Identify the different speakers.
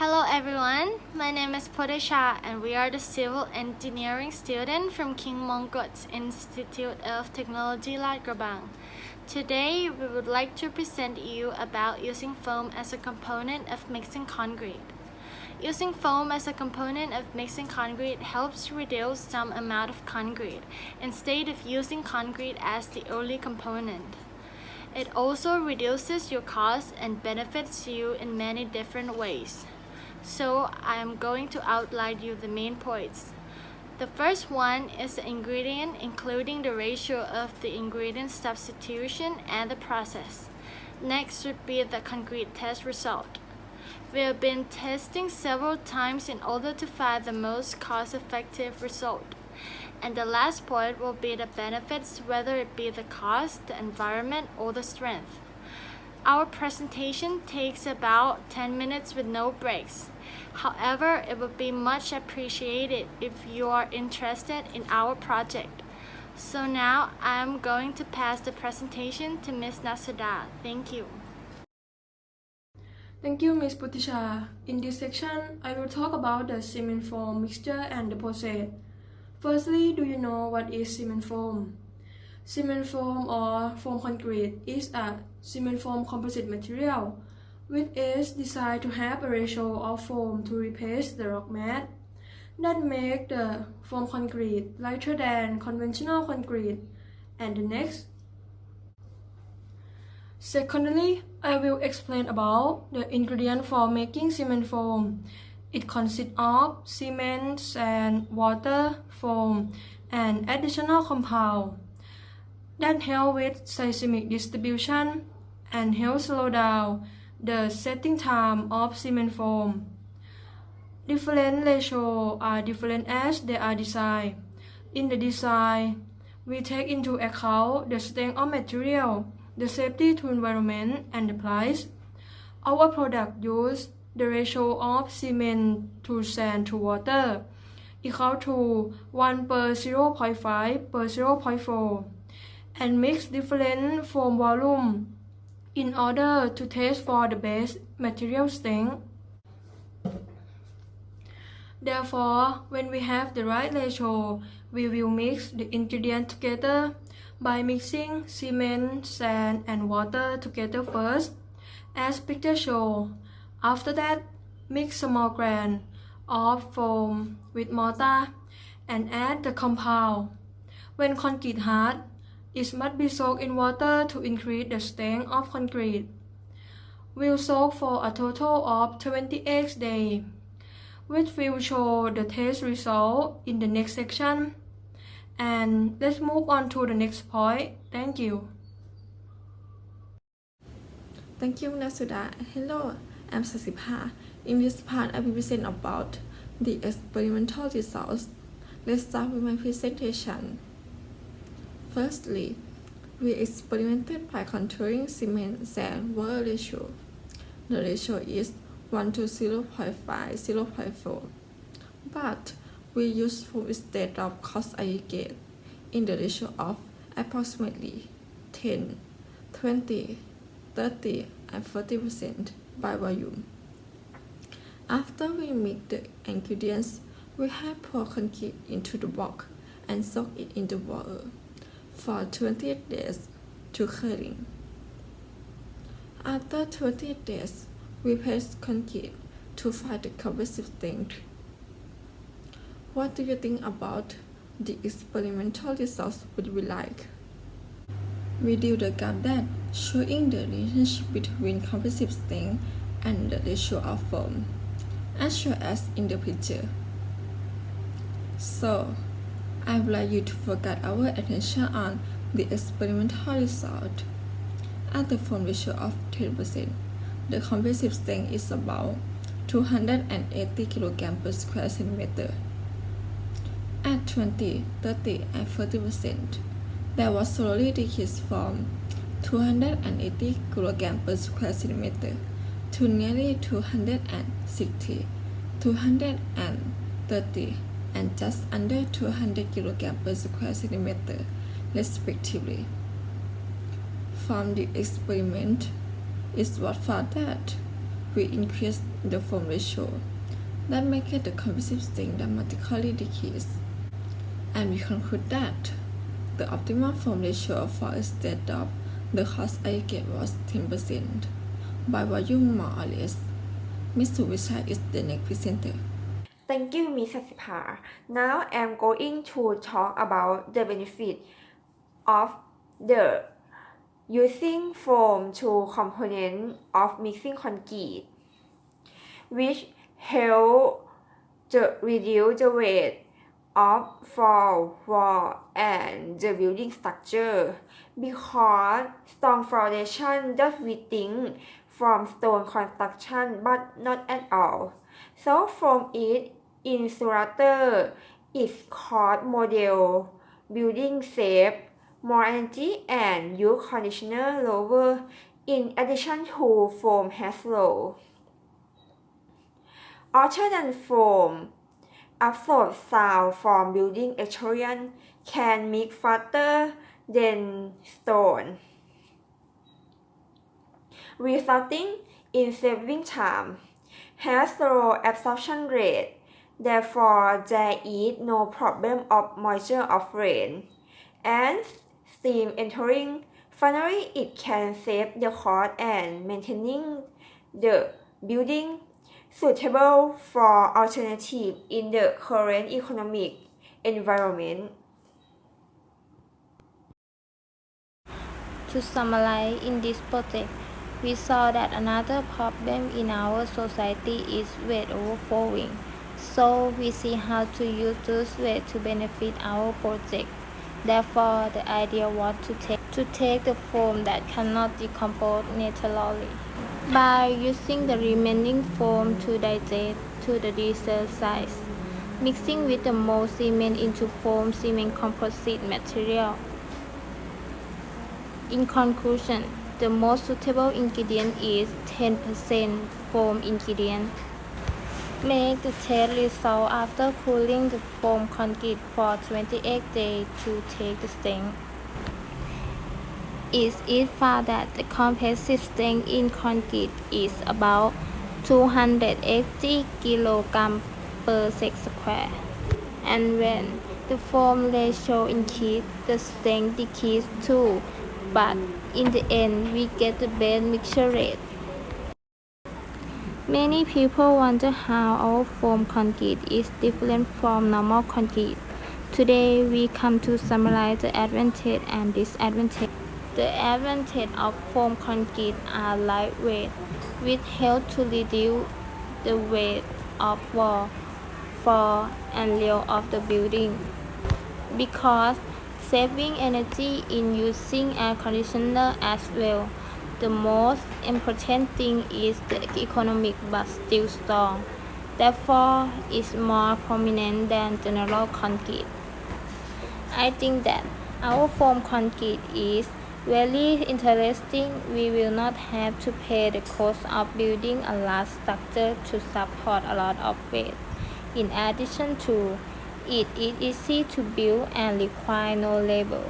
Speaker 1: Hello everyone, my name is Podesha and we are the civil engineering student from King Mongkut's Institute of Technology Lat Krabang. Today we would like to present you about using foam as a component of mixing concrete. Using foam as a component of mixing concrete helps reduce some amount of concrete instead of using concrete as the only component. It also reduces your costs and benefits you in many different ways. So I am going to outline you the main points. The first one is the ingredient, including the ratio of the ingredient substitution and the process. Next should be the concrete test result. We have been testing several times in order to find the most cost-effective result. And the last point will be the benefits, whether it be the cost, the environment, or the strength. Our presentation takes about 10 minutes with no breaks. However, it would be much appreciated if you are interested in our project. So now I am going to pass the presentation to Ms. Nasuda. Thank you.
Speaker 2: Thank you, Ms. Putisha. In this section, I will talk about the cement foam mixture and the process. Firstly, do you know what is cement foam? Cement foam or foam concrete is a cement foam composite material which is designed to have a ratio of foam to replace the rock mass that make the foam concrete lighter than conventional concrete. And the next. Secondly, I will explain about the ingredient for making cement foam. It consists of cement, sand, water, foam, and additional compound that help with seismic distribution and help slow down the setting time of cement foam. Different ratios are different as they are designed. In the design, we take into account the strength of material, the safety to environment, and the price. Our product use the ratio of cement to sand to water equal to 1 per 0.5 per 0.4 and mix different foam volume in order to test for the best material strength. Therefore, when we have the right ratio, we will mix the ingredients together by mixing cement, sand, and water together first, as picture shows. After that, mix small grain of foam with mortar and add the compound. When concrete hard, it must be soaked in water to increase the strength of concrete. We'll soak for a total of 28 days, which will show the test result in the next section. And let's move on to the next point. Thank you.
Speaker 3: Thank you, Nasuda. Hello, I'm Sasipa. In this part, I will present about the experimental results. Let's start with my presentation. Firstly, we experimented by contouring cement sand water ratio. The ratio is 1 to 0.5, 0.4. But we used foam instead of coarse aggregate in the ratio of approximately 10, 20, 30, and 40% by volume. After we mix the ingredients, we have poured concrete into the box and soaked it in the water for 28 days to curing. After 28 days, we press concrete to find the compressive strength. What do you think about the experimental results would be like? We drew the graph that showing the relationship between compressive strength and the ratio of foam, as shown as in the picture. So, I would like you to focus our attention on the experimental result. At the foam ratio of 10%, the compressive strength is about 280 kg per square centimeter. At 20, 30, and 40%, there was slowly decreased from 280 kg per square centimeter to nearly 260, 230, and just under 200 kg per square centimeter, respectively. From the experiment, is what found that we increase the foam ratio. That makes the compressive strength dramatically decrease. And we conclude that the optimal foam ratio for a state of the cost aggregate was 10% by volume more or less. Ms. Suvichai is the next presenter.
Speaker 4: Thank you, Ms. Sasipa. Now I'm going to talk about the benefit of the using foam to component of mixing concrete, which help to reduce the weight of floor, wall, and the building structure, because strong foundation does we think from stone construction but not at all. So from it insulator is cost model, building safe, more energy and use conditioner lower, in addition to foam has low. Other than foam, absorb sound from building extrusion can mix faster than stone, resulting in saving time, has low absorption rate, therefore there is no problem of moisture of rain, and steam entering. Finally, it can save the cost and maintaining the building, suitable for alternative in the current economic environment.
Speaker 5: To summarize, in this project, we saw that another problem in our society is weight overflowing. So we see how to use those weight to benefit our project. Therefore, the idea was to take the foam that cannot decompose naturally, by using the remaining foam to digest to the desired size, mixing with the mold cement into foam cement composite material. In conclusion, the most suitable ingredient is 10% foam ingredient. Make the test result after cooling the foam concrete for 28 days to take the strength. It is found that the compressive strength in concrete is about 280 kg per square. And when the foam ratio increases, the strength decreases too. But in the end, we get the best mixture rate. Many people wonder how our foam concrete is different from normal concrete. Today, we come to summarize the advantage and disadvantage. The advantage of foam concrete are lightweight, which help to reduce the weight of wall, floor, and rail of the building. Because saving energy in using air conditioner as well. The most important thing is the economic but still strong. Therefore, it's more prominent than general concrete. I think that our foam concrete is very interesting. We will not have to pay the cost of building a large structure to support a lot of weight. In addition to it is easy to build and require no labor.